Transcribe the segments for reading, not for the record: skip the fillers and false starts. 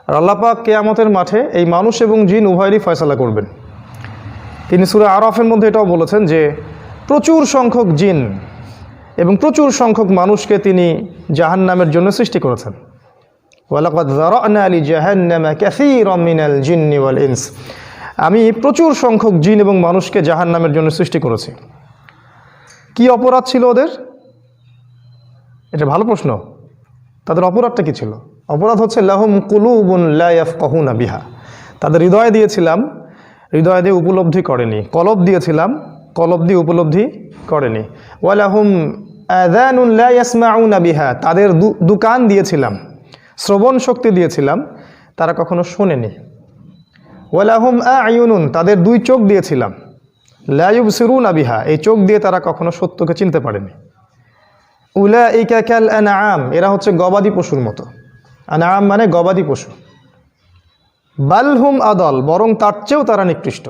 আর আল্লাহ পাক কিয়ামতের মাঠে এই মানুষ এবং জিন উভয়েরই ফয়সালা করবেন। তিনি সূরা আরাফের মধ্যে এটাও বলেছেন যে প্রচুর সংখ্যক জিন এবং প্রচুর সংখ্যক মানুষকে তিনি জাহান্নামের জন্য সৃষ্টি করেছেন। ওয়ালাকাদ যারা'না লিজাহান্নামা কাসীরাম মিনাল জিন্নি ওয়াল ইনস, আমি প্রচুর সংখ্যক জিন এবং মানুষকে জাহান্নামের জন্য সৃষ্টি করেছি। কি অপরাধ ছিল ওদের? এটা ভালো প্রশ্ন। তাদের অপরাধটা কি ছিল? অপরাধ হচ্ছে লাহুম কুলুবুন লা ইয়াফকাহুনা বিহা, তাদের হৃদয় দিয়েছিলাম, হৃদয় দিয়ে উপলব্ধি করেনি। কলব দিয়েছিলাম, কলব দিয়ে উপলব্ধি করেনি। ওয়ালাহুম আযানুন লা ইয়াসমাউনা বিহা, তাদের দু কান দিয়েছিলাম, শ্রবণ শক্তি দিয়েছিলাম, তারা কখনো শোনেনি। ওয়ালাহুম আ'য়ুনুন, তাদের দুই চোখ দিয়েছিলাম, লা ইউবসিরুনা বিহা, এই চোখ দিয়ে তারা কখনো সত্যকে চিনতে পারেনি। উলাইকা কাল আনআম, এরা হচ্ছে গবাদি পশুর মতো। আনআম মানে গবাদি পশু। বালহুম আদল, বরং তার চেয়েও তারা নিকৃষ্ট।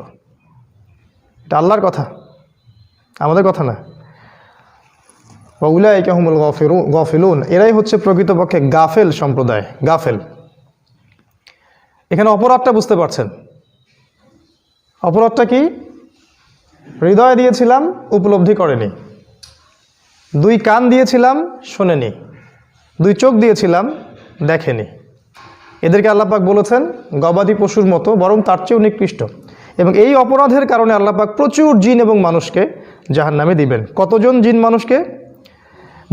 এটা আল্লাহর কথা, আমাদের কথা না। উলাইকা হুমুল গাফিলুন, এরাই হচ্ছে প্রকৃতপক্ষে গাফেল সম্প্রদায়, গাফেল। এখানে অপরাধটা বুঝতে পারছেন? অপরাধটা কি? হৃদয় দিয়েছিলাম, উপলব্ধি করেনি। দুই কান দিয়েছিলাম, শোনেনি। দুই চোখ দিয়েছিলাম, দেখেনি। এদেরকে আল্লাহ পাক বলেছেন গবাদি পশুর মতো, বরং তার চেয়েও নিকৃষ্ট। এবং এই অপরাধের কারণে আল্লাহ পাক প্রচুর জিন এবং মানুষকে জাহান্নামে দিবেন। কতজন জিন মানুষকে?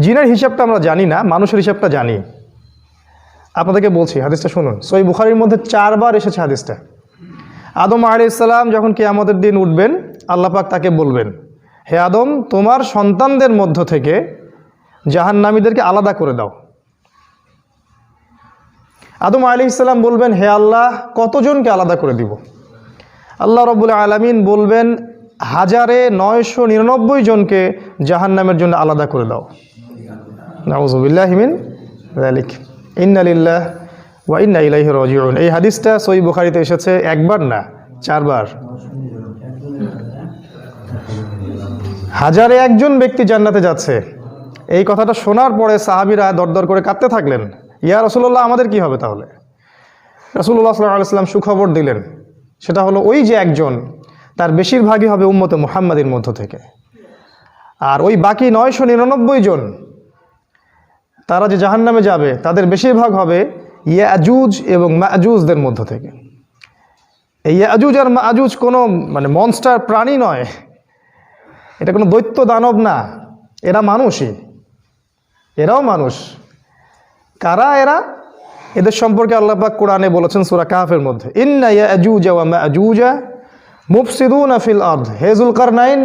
জিনের হিসাবটা আমরা জানি না, মানুষের হিসাবটা জানি। আপনাদেরকে বলছি, হাদিসটা শুনুন। সহিহ বুখারীর মধ্যে 4 বার এসেছে হাদিসটা। আদম আলাইহিস সালাম যখন কিয়ামতের দিন উঠবেন, আল্লাহ পাক তাকে বলবেন, হে আদম, তোমার সন্তানদের মধ্য থেকে জাহান্নামীদেরকে আলাদা করে দাও। আদম আলাইহিস সালাম বলবেন, হে আল্লাহ, কতজনকে আলাদা করে দিব? আল্লাহ রাব্বুল আলামিন বলবেন, 1999 জনকে জাহান্নামের জন্য আলাদা করে দাও। নাউযু বিল্লাহি মিন যালিক। ইন্না লিল্লাহি ওয়া ইন্না ইলাইহি রাজিউন। এই হাদিসটা সহিহ বুখারীতে এসেছে 1 বার না, 4 বার। 1001 জন ব্যক্তি জান্নাতে যাচ্ছে। এই কথাটা শোনার পরে সাহাবীরা দরদর করে কাঁদতে থাকলেন, ইয়া রাসূলুল্লাহ, আমাদের কি হবে তাহলে? রাসূলুল্লাহ সাল্লাল্লাহু আলাইহি ওয়াসাল্লাম সুখবর দিলেন, সেটা হলো ওই যে একজন, তার বেশিরভাগই হবে উম্মতে মুহাম্মাদের মধ্য থেকে। আর ওই বাকি 999 জন, তারা যে জাহান্নামে যাবে, তাদের বেশিরভাগ হবে ইয়াজুজ এবং মাজুজদের মধ্য থেকে। এই ইয়াজুজ আর মাজুজ কোনো মনস্টার প্রাণী নয়, এটা কোনো দৈত্য দানব না, এরা মানুষই, এরাও মানুষ। কারা এরা? এদের সম্পর্কে আল্লাহ পাক কোরআনে বলেছেন সূরা কাহফের মধ্যে, ইন্না ইয়াজুজ ওয়া মাজুজ মুফসিদুনা ফিল আরদ। হে যুলকারনাইন,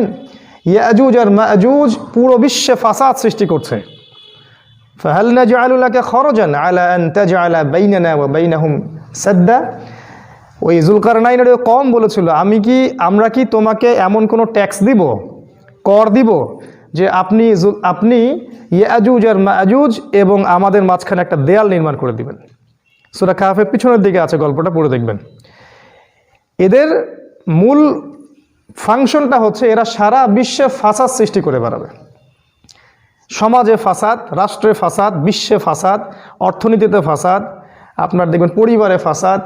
ইয়াজুজ আর মাজুজ পুরো বিশ্বে ফাসাদ সৃষ্টি করছে। ফাহাল নাজআলু লাকা খরজান আলা আন তাজআলা বাইনানা ওয়া বাইনাহুম সাদ্দা। ওই যুলকারনাইনের কম বলেছিল, আমরা কি তোমাকে এমন কোনো ট্যাক্স দিব, কর দিব, যে আপনি ইয়াজুজ আর মাজুজ এবং আমাদের মাঝখানে একটা দেয়াল নির্মাণ করে দিবেন। সূরা কাহফের পিছনের দিকে আছে, গল্পটা পড়ে দেখবেন। এদের মূল ফাংশনটা হচ্ছে এরা সারা বিশ্বে ফাসাদ সৃষ্টি করে বেড়াবে। সমাজে ফাসাদ, রাষ্ট্রে ফাসাদ, বিশ্বে ফাসাদ, অর্থনীতিতে ফাসাদ, আপনার দেখবেন পরিবারে ফাসাদ,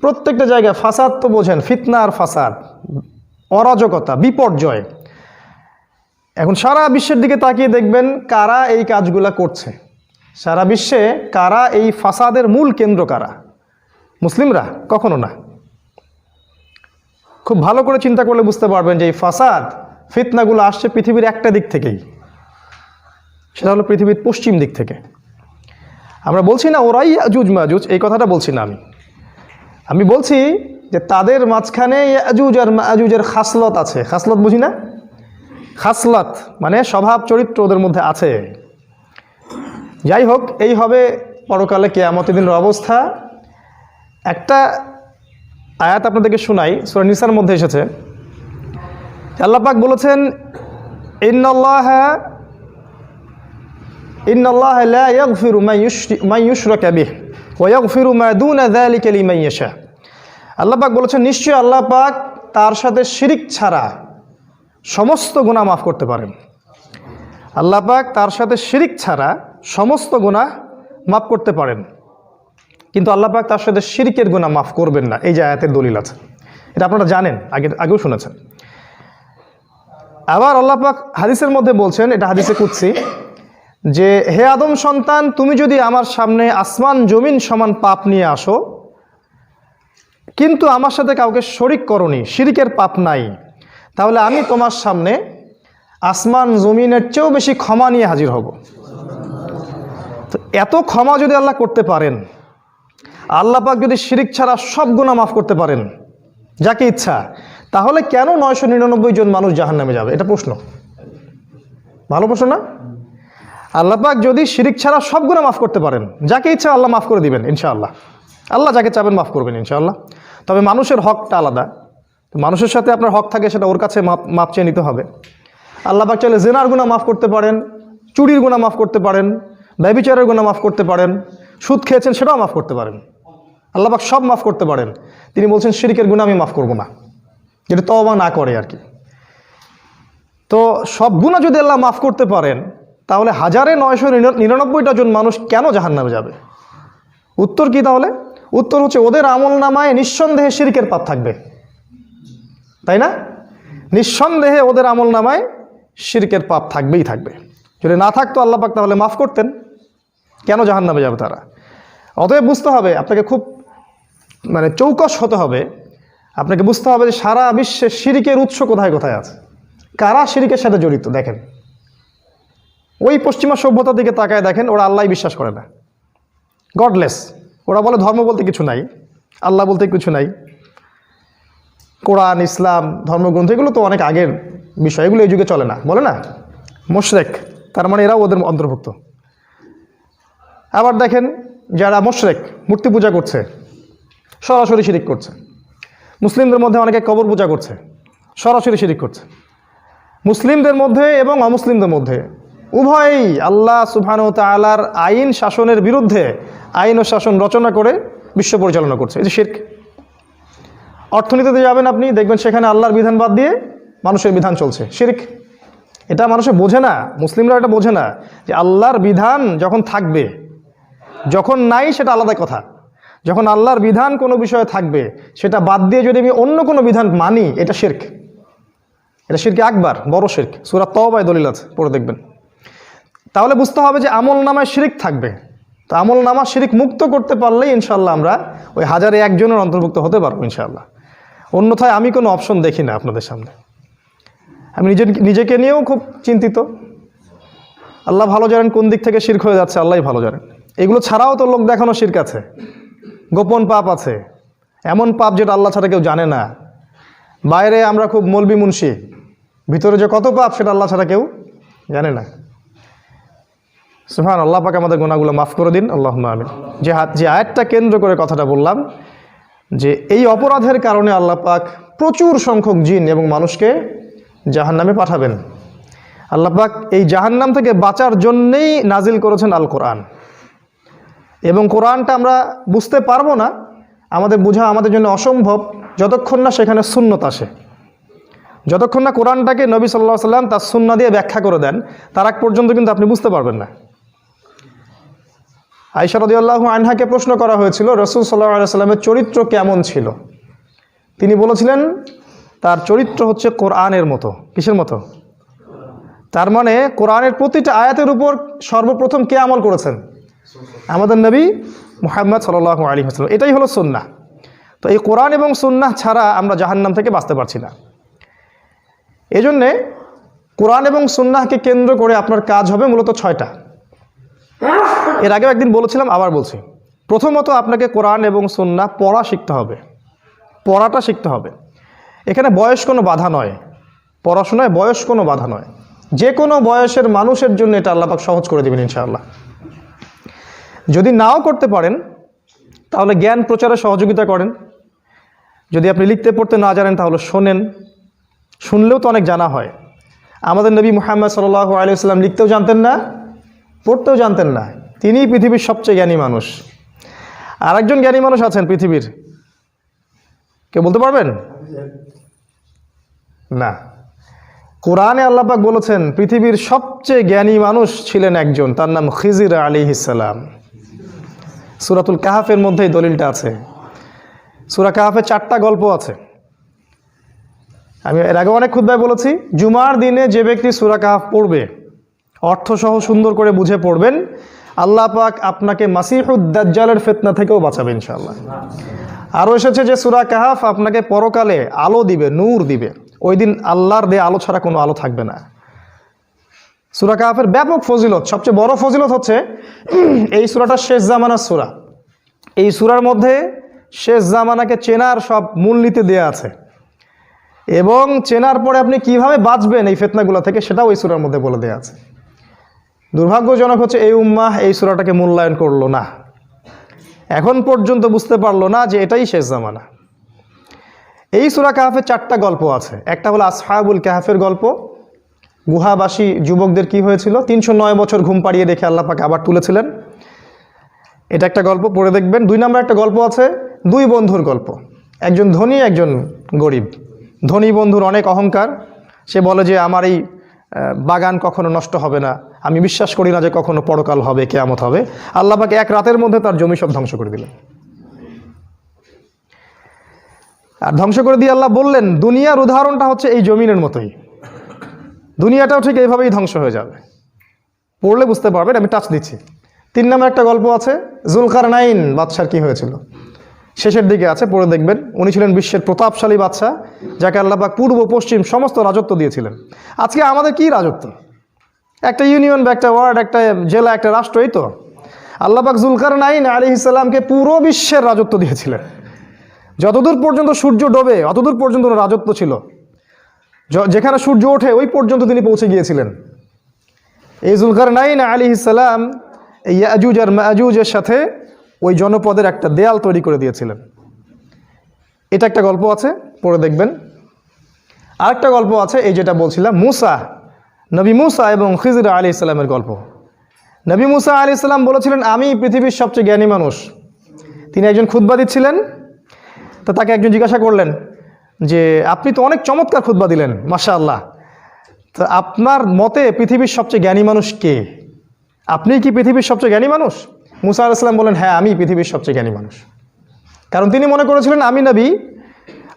প্রত্যেকটা জায়গায় ফাসাদ। তো বোঝেন, ফিতনা আর ফাসাদ, অরাজকতা, বিপর্যয়। এখন সারা বিশ্বের দিকে তাকিয়ে দেখবেন কারা এই কাজগুলা করছে। সারা বিশ্বে কারা এই ফাসাদের মূল কেন্দ্র কারা? মুসলিমরা? কখনো না। খুব ভালো করে চিন্তা করলে বুঝতে পারবেন যে এই ফাসাদ, ফিতনাগুলো আসছে পৃথিবীর একটা দিক থেকেই, সেটা হলো পৃথিবীর পশ্চিম দিক থেকে। আমরা বলছি না ওরাই ইয়াজুজ মাজুজ, এই কথাটা বলছি না আমি বলছি যে তাদের মাঝখানে ইয়াজুজ আর মাজুজের খাসলত আছে। খাসলত বুঝি না? খাসলত মানে স্বভাব চরিত্র ওদের মধ্যে আছে। যাই হোক, এই হবে পরকালে কিয়ামতের দিনের অবস্থা। একটা আয়াত আপনাদেরকে শোনাই, সূরা নিসার মধ্যে এসেছে। আল্লাহ পাক বলেছেন, ইন্নাল্লাহা লা ইয়াগফিরু মান ইউশরাকা বিহি ওয়া ইয়াগফিরু মা দুনা যালিকা লিমান ইয়াশা। আল্লাহ পাক বলেছেন, নিশ্চয়ই আল্লাহ পাক তার সাথে শিরিক ছাড়া সমস্ত গুনাহ মাফ করতে পারেন। আল্লাহ পাক তার সাথে শিরিক ছাড়া সমস্ত গুনাহ মাফ করতে পারেন। কিন্তু আল্লাহ পাক তার সাথে শিরকের গুনাহ মাফ করবেন না, এই যে আয়াতের দলিল আছে। এটা আপনারা জানেন, আগেও শুনেছেন। আবার আল্লাহ পাক হাদিসের মধ্যে বলছেন, এটা হাদিসে কুদসি, যে হে আদম সন্তান, তুমি যদি আমার সামনে আসমান জমিন সমান পাপ নিয়ে আসো কিন্তু আমার সাথে কাউকে শরিক করনি, শিরকের পাপ নাই, তাহলে আমি তোমার সামনে আসমান জমিনের চেয়েও বেশি ক্ষমা নিয়ে হাজির হব। তো এত ক্ষমা যদি আল্লাহ করতে পারেন, আল্লাহ পাক যদি শিরিক ছাড়া সব গুনাহ মাফ করতে পারেন যাকে ইচ্ছা, তাহলে কেন 999 জন মানুষ জাহান্নামে যাবে? এটা প্রশ্ন, ভালো প্রশ্ন না? আল্লাহ পাক যদি শিরিক ছাড়া সব গুনাহ মাফ করতে পারেন, যাকে ইচ্ছা আল্লাহ মাফ করে দিবেন ইনশাআল্লাহ। আল্লাহ যাকে চাবেন মাফ করবেন ইনশাআল্লাহ। তবে মানুষের হকটা আলাদা, মানুষের সাথে আপনার হক থাকে, সেটা ওর কাছে মাপ চেয়ে নিতে হবে। আল্লাহ পাক চাইলে জিনার গুনাহ মাফ করতে পারেন, চুরির গুনাহ মাফ করতে পারেন, ব্যভিচারের গুনাহ মাফ করতে পারেন, সুদ খেয়েছেন সেটাও মাফ করতে পারেন। আল্লাহ পাক সব মাফ করতে পারেন। তিনি বলছেন শিরকের গুনাহ আমি মাফ করব না, যেটা তওবা না করে আর কি। তো সব গুনাহ যদি আল্লাহ মাফ করতে পারেন, তাহলে 1999টা জন মানুষ কেন জাহান্নামে যাবে? উত্তর কি তাহলে? উত্তর হচ্ছে ওদের আমল নামায় নিঃসন্দেহে শিরকের পাপ থাকবে, তাই না? নিঃসন্দেহে ওদের আমল নামায় শিরকের পাপ থাকবেই থাকবে। যদি না থাকতো আল্লাহ পাক তাহলে মাফ করতেন, কেন জাহান্নামে যাবে তারা? অতএব বুঝতে হবে, আপনাকে খুব চৌকস হতে হবে। আপনাকে বুঝতে হবে যে সারা বিশ্বে শিরকের উৎস কোথায় কোথায় আছে, কারা শিরকের সাথে জড়িত। দেখেন, ওই পশ্চিমা সভ্যতার দিকে তাকায় দেখেন, ওরা আল্লাহ বিশ্বাস করে না, গডলেস। ওরা বলে ধর্ম বলতে কিছু নাই, আল্লাহ বলতে কিছু নাই, কোরআন ইসলাম ধর্মগ্রন্থ এগুলো তো অনেক আগের বিষয়, এগুলো এই যুগে চলে না, বলে না মুশরিক, তার মানে এরাও ওদের অন্তর্ভুক্ত। আবার দেখেন যারা মুশরিক, মূর্তি পূজা করছে, সরাসরি শিরিক করছে। মুসলিমদের মধ্যে অনেকে কবর পূজা করছে, সরাসরি শিরিক করছে। মুসলিমদের মধ্যে এবং অমুসলিমদের মধ্যে উভয়ই আল্লাহ সুবহানাহু ওয়া তাআলার আইন শাসনের বিরুদ্ধে আইন ও শাসন রচনা করে বিশ্ব পরিচালনা করছে। এই যে শিরক। অর্থনীতিতে যাবেন আপনি, দেখবেন সেখানে আল্লাহর বিধান বাদ দিয়ে মানুষের বিধান চলছে, শিরক। এটা মানুষে বোঝে না, মুসলিমরা এটা বোঝে না যে আল্লাহর বিধান যখন থাকবে, যখন নাই সেটা আলাদা কথা। যখন আল্লাহর বিধান কোনো বিষয়ে থাকবে, সেটা বাদ দিয়ে যদি আমি অন্য কোনো বিধান মানি, এটা শিরক। এটা শিরকে আকবার, বড় শিরক। সূরা তাওবায় দলিল আছে, পড়ে দেখবেন। তাহলে বুঝতে হবে যে আমল নামায় শিরিক থাকবে। তো আমল নামা শিরিক মুক্ত করতে পারলেই ইনশাআল্লাহ আমরা ওই 1001 জনের অন্তর্ভুক্ত হতে পারবো ইনশাআল্লাহ। অন্যথায় আমি কোনো অপশন দেখি না আপনাদের সামনে। আমি নিজেকে নিয়েও খুব চিন্তিত। আল্লাহ ভালো জানেন কোন দিক থেকে শিরক হয়ে যাচ্ছে, আল্লাহই ভালো জানেন। এগুলো ছাড়াও তো লোক দেখানো শিরক আছে, গোপন পাপ আছে, এমন পাপ যেটা আল্লাহ ছাড়া কেউ জানে না। বাইরে আমরা খুব মলবি মুন্সি, ভিতরে যে কত পাপ সেটা আল্লাহ ছাড়া কেউ জানে না। সুবহান আল্লাহ পাক আমাদের গুনাহগুলো মাফ করে দিন, আল্লাহুম্মা আমিন। যে আয়াতটা কেন্দ্র করে কথাটা বললাম, যে এই অপরাধের কারণে আল্লাহ পাক প্রচুর সংখ্যক জিন এবং মানুষকে জাহান্নামে পাঠাবেন। আল্লাহ পাক এই জাহান্নাম থেকে বাঁচার জন্যেই নাজিল করেছেন আল কোরআন। এবং কোরআনটা আমরা বুঝতে পারবো না, আমাদের বোঝা আমাদের জন্য অসম্ভব, যতক্ষণ না সেখানে সুন্নত আসে। যতক্ষণ না কোরআনটাকে নবী সাল্লাল্লাহু আলাইহি ওয়াসাল্লাম তার সুন্নাহ দিয়ে ব্যাখ্যা করে দেন, তার আগ পর্যন্ত কিন্তু আপনি বুঝতে পারবেন না। আয়েশা রাদিয়াল্লাহু আনহাকে প্রশ্ন করা হয়েছিল রাসূল সাল্লাল্লাহু আলাইহি ওয়াসাল্লামের চরিত্র কেমন ছিল। তিনি বলেছিলেন তার চরিত্র হচ্ছে কোরআনের মতো। কিসের মতো? তার মানে কোরআনের প্রতিটা আয়াতের উপর সর্বপ্রথম কে আমল করেছেন? আমাদের নবী মুহাম্মদ সাল্লাল্লাহু আলাইহি ওয়াসাল্লাম। এটাই হলো সুন্নাহ। তো এই কোরআন এবং সুন্নাহ ছাড়া আমরা জাহান্নাম থেকে বাঁচতে পারছি না। এজন্যে কোরআন এবং সুন্নাহকে কেন্দ্র করে আপনার কাজ হবে মূলত 6টা। এর আগেও একদিন বলেছিলাম, আবার বলছি। প্রথমত আপনাকে কোরআন এবং সুন্নাহ পড়া শিখতে হবে, পড়াটা শিখতে হবে। এখানে বয়স কোনো বাধা নয়, পড়াশোনায় বয়স কোনো বাধা নয়। যে কোনো বয়সের মানুষের জন্য এটা আল্লাহ পাক সহজ করে দেবেন ইনশাআল্লাহ। যদি নাও করতে পারেন তাহলে জ্ঞান প্রচারে সহযোগিতা করেন। যদি আপনি লিখতে পড়তে না জানেন তাহলে শোনেন, শুনলেও তো অনেক জানা হয়। আমাদের নবী মুহাম্মদ সাল্লাল্লাহু আলাইহি ওয়াসাল্লাম লিখতেও জানতেন না, পড়তেও জানতেন না। তিনিই পৃথিবীর সবচেয়ে জ্ঞানী মানুষ। আরেকজন জ্ঞানী মানুষ আছেন পৃথিবীর, কেউ বলতে পারবেন? না। কোরআনে আল্লাহ পাক বলেছেন পৃথিবীর সবচেয়ে জ্ঞানী মানুষ ছিলেন একজন, তার নাম খিজির আলাইহিস সালাম। সূরাতুল কাহাফের মধ্যেই দলিলটা আছে। সূরা কাহাফে 4টা গল্প আছে। আমি এর আগে অনেক খুতবায় বলেছি, জুমার দিনে যে ব্যক্তি সূরা কাহাফ পড়বে, অর্থসহ সুন্দর করে বুঝে পড়বেন, আল্লাহ পাক আপনাকে মাসিহুদ দাজ্জালের ফিতনা থেকেও বাঁচাবে ইনশাআল্লাহ। আরও এসেছে যে সূরা কাহাফ আপনাকে পরকালে আলো দিবে, নূর দিবে। ওই দিন আল্লাহর দেয়া আলো ছাড়া কোনো আলো থাকবে না। সূরা কাহাফের ব্যাপক ফজিলত, সবচেয়ে বড় ফজিলত হচ্ছে এই সূরাটা শেষ জামানার সূরা। এই সূরার মধ্যে শেষ জামানাকে চেনার সব মূলনীতি দেয়া আছে, এবং চেনার পরে আপনি কিভাবে বাঁচবেন এই ফিতনাগুলো থেকে সেটাও এই সূরার মধ্যে বলে দেয়া আছে। দুর্ভাগ্যজনক হচ্ছে এই উম্মাহ এই সূরাটাকে মূল্যায়ন করলো না, এখন পর্যন্ত বুঝতে পারলো না যে এটাই শেষ জামানা। এই সূরা কাহাফে 4টা গল্প আছে। একটা হলো আসহাবুল কাহাফের গল্প, গুহাবাসী যুবকদের কি হয়েছিল, 309 বছর ঘুম পাড়িয়ে রেখে আল্লাহ পাক আবার তুলেছিলেন। এটা একটা গল্প, পড়ে দেখবেন। 2 নম্বর একটা গল্প আছে, 2 বন্ধুর গল্প, একজন ধনী একজন গরিব। ধনী বন্ধুর অনেক অহংকার, সে বলে যে আমার এই বাগান কখনো নষ্ট হবে না, আমি বিশ্বাস করি না যে কখনো পরকাল হবে, কিয়ামত হবে। আল্লাহ পাক এক রাতের মধ্যে তার জমি সব ধ্বংস করে দিলেন। আর ধ্বংস করে দিয়ে আল্লাহ বললেন, দুনিয়ার উদাহরণটা হচ্ছে এই জমিনের মতোই, দুনিয়াটাও ঠিক এইভাবেই ধ্বংস হয়ে যাবে। পড়লে বুঝতে পারবেন, আমি টাচ দিচ্ছি। 3 নম্বর একটা গল্প আছে, জুলকারনাইন বাদশার কি হয়েছিল, শেষের দিকে আছে, পড়ে দেখবেন। উনি ছিলেন বিশ্বের প্রতাপশালী বাদশা, যাকে আল্লাহ পাক পূর্ব পশ্চিম সমস্ত রাজত্ব দিয়েছিলেন। আজকে আমাদের কি রাজত্ব? একটা ইউনিয়ন বা একটা ওয়ার্ড, একটা জেলা, একটা রাষ্ট্র, এই তো। আল্লাহ পাক জুলকারনাইন আলাইহিস সালামকে পুরো বিশ্বের রাজত্ব দিয়েছিলেন। যতদূর পর্যন্ত সূর্য ডোবে অতদূর পর্যন্ত রাজত্ব ছিল, যেখানে সূর্য ওঠে ওই পর্যন্ত তিনি পৌঁছে গিয়েছিলেন। এই জুলকারনাইন আলাইহিস সালাম ইয়াজুজ আর মাজুজের সাথে ওই জনপদের একটা দেয়াল তৈরি করে দিয়েছিলেন। এটা একটা গল্প আছে, পড়ে দেখবেন। আরেকটা গল্প আছে, এই যেটা বলছিলাম, নবী মুসা এবং খিজির আলাইহিস সালামের গল্প। নবী মুসা আলাইহিস সালাম বলেছিলেন, আমি পৃথিবীর সবচেয়ে জ্ঞানী মানুষ। তিনি একজন খুতবা দিচ্ছিলেন, তো তাকে একজন জিজ্ঞাসা করলেন যে আপনি তো অনেক চমৎকার খুতবা দিলেন, মাশাআল্লাহ, তো আপনার মতে পৃথিবীর সবচেয়ে জ্ঞানী মানুষ কে? আপনি কি পৃথিবীর সবচেয়ে জ্ঞানী মানুষ? মুসা আলাইহিস সালাম বলেন, হ্যাঁ, আমি পৃথিবীর সবচেয়ে জ্ঞানী মানুষ। কারণ তিনি মনে করেছিলেন আমি নবী,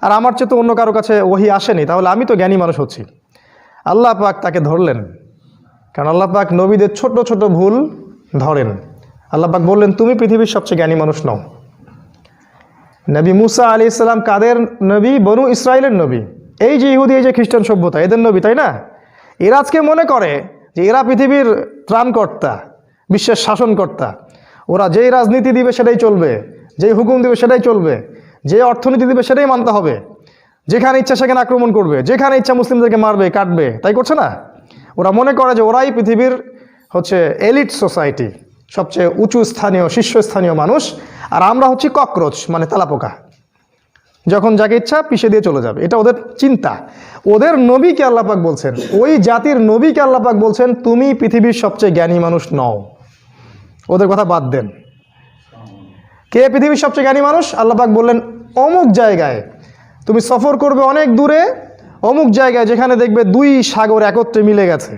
আর আমার চেয়ে তো অন্য কারো কাছে ওহী আসেনি, তাহলে আমি তো জ্ঞানী মানুষ হচ্ছি। আল্লাহ পাক তাকে ধরলেন, কারণ আল্লাহ পাক নবীদের ছোট ছোট ভুল ধরেন। আল্লাহ পাক বললেন, তুমি পৃথিবীর সবচেয়ে জ্ঞানী মানুষ নও। নবী মুসা আলাইহিস সালাম কাদের নবী? বনু ইসরাইলের নবী। এই যে ইহুদি, এই যে খ্রিস্টান সভ্যতা, এদের নবী, তাই না? এরা আজকে মনে করে যে এরা পৃথিবীর ত্রাণকর্তা, বিশ্বের শাসনকর্তা। ওরা যেই রাজনীতি দিবে সেটাই চলবে, যেই হুকুম দিবে সেটাই চলবে, যে অর্থনীতি দিবে সেটাই মানতে হবে, যেখানে ইচ্ছা সেখানে আক্রমণ করবে, যেখানে ইচ্ছা মুসলিমদেরকে মারবে, কাটবে। তাই করছে না? ওরা মনে করে যে ওরাই পৃথিবীর হচ্ছে এলিট সোসাইটি, সবচেয়ে উঁচু স্থানীয়, শীর্ষস্থানীয় মানুষ, আর আমরা হচ্ছি ককরোচ, মানে তেলাপোকা, যখন যাকে ইচ্ছা পিষে দিয়ে চলে যাবে। এটা ওদের চিন্তা। ওদের নবীকে আল্লাহ পাক বলছেন, ওই জাতির নবীকে আল্লাহ পাক বলছেন, তুমি পৃথিবীর সবচেয়ে জ্ঞানী মানুষ নও। ওদের কথা বাদ দেন। কে পৃথিবীর সবচেয়ে জ্ঞানী মানুষ? আল্লাহ পাক বললেন, অমুক জায়গায় তুমি সফর করবে, অনেক দূরে, অমুক জায়গায় যেখানে দেখবে 2 সাগর একত্রে মিলে গেছে,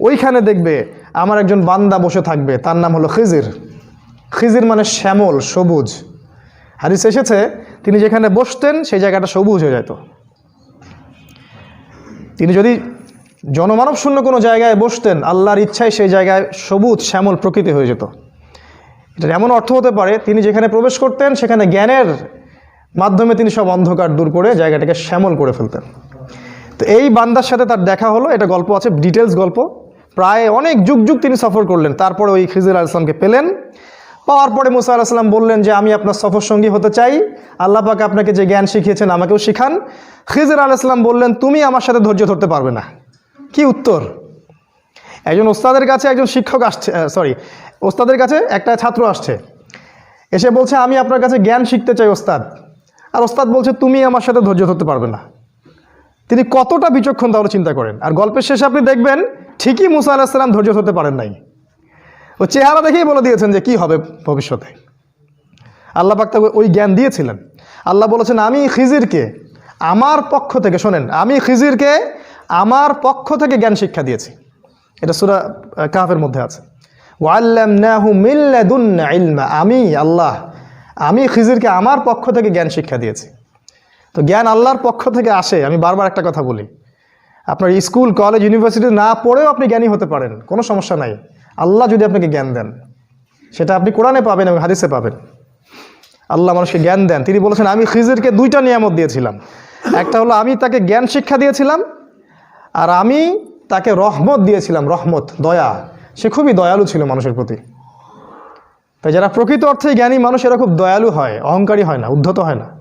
ওইখানে দেখবে আমার একজন বান্দা বসে থাকবে, তার নাম হলো খিজির। খিজির মানে শ্যামল, সবুজ। হাদিস এসেছে, তিনি যেখানে বসতেন সেই জায়গাটা সবুজ হয়ে যেত। তিনি যদি জনমানব শূন্য কোনো জায়গায় বসতেন, আল্লাহর ইচ্ছায় সেই জায়গায় সবুজ শ্যামল প্রকৃতি হয়ে যেত। এটার এমন অর্থ হতে পারে, তিনি যেখানে প্রবেশ করতেন সেখানে জ্ঞানের মাধ্যমে তিনি সব অন্ধকার দূর করে জায়গাটাকে শ্যামল করে ফেলতেন। তো এই বান্দার সাথে তার দেখা হলো, এটা গল্প আছে, ডিটেলস গল্প। প্রায় অনেক যুগ যুগ তিনি সফর করলেন, তারপরে ওই খিজির আলাইহিস সালামকে পেলেন। পাওয়ার পরে মুসা আলাইহিস সালাম বললেন যে আমি আপনার সফর সঙ্গী হতে চাই, আল্লাহ পাক আপনাকে যে জ্ঞান শিখিয়েছেন আমাকেও শিখান। খিজির আলাইহিস সালাম বললেন, তুমি আমার সাথে ধৈর্য ধরতে পারবে না। কি উত্তর? একজন ওস্তাদের কাছে একজন শিক্ষক আসছে, ওস্তাদের কাছে একটা ছাত্র আসছে, এসে বলছে আমি আপনার কাছে জ্ঞান শিখতে চাই ওস্তাদ। আর ওস্তাদ বলছে তুমি আমার সাথে ধৈর্য ধরতে পারবে না। তিনি কতটা বিচক্ষণ তাহলে চিন্তা করেন। আর গল্পের শেষে আপনি দেখবেন ঠিকই মুসা আলাইহিস সালাম ধৈর্য ধরতে পারেন নাই। ও চেহারা দেখেই বলে দিয়েছেন যে কি হবে ভবিষ্যতে। আল্লাহ পাক তাকে ওই জ্ঞান দিয়েছিলেন। আল্লাহ বলেছেন, আমি খিজিরকে আমার পক্ষ থেকে, শোনেন, আমি খিজিরকে আমার পক্ষ থেকে জ্ঞান শিক্ষা দিয়েছি। এটা সূরা কাহফের মধ্যে আছে। ওয়াল্লামনাহু মিন লাদুন্না ইলমা, আমি আল্লাহ, আমি খিজিরকে আমার পক্ষ থেকে জ্ঞান শিক্ষা দিয়েছি। তো জ্ঞান আল্লাহর পক্ষ থেকে আসে। আমি বারবার একটা কথা বলি, আপনার স্কুল কলেজ ইউনিভার্সিটি না পড়েও আপনি জ্ঞানী হতে পারেন, কোনো সমস্যা নাই, আল্লাহ যদি আপনাকে জ্ঞান দেন। সেটা আপনি কোরআনে পাবেন এবং হাদিসে পাবেন। আল্লাহ মানুষকে জ্ঞান দেন। তিনি বলেছেন, আমি খিজিরকে দুইটা নিয়ামত দিয়েছিলাম। একটা হলো আমি তাকে জ্ঞান শিক্ষা দিয়েছিলাম, আর আমি তাকে রহমত দিয়েছিলাম, রহমত, দয়া। সে খুবই দয়ালু ছিল মানুষের প্রতি। তাই যারা প্রকৃত অর্থে জ্ঞানী মানুষ, এরা খুব দয়ালু হয়, অহংকারী হয় না, উদ্ধত হয় না।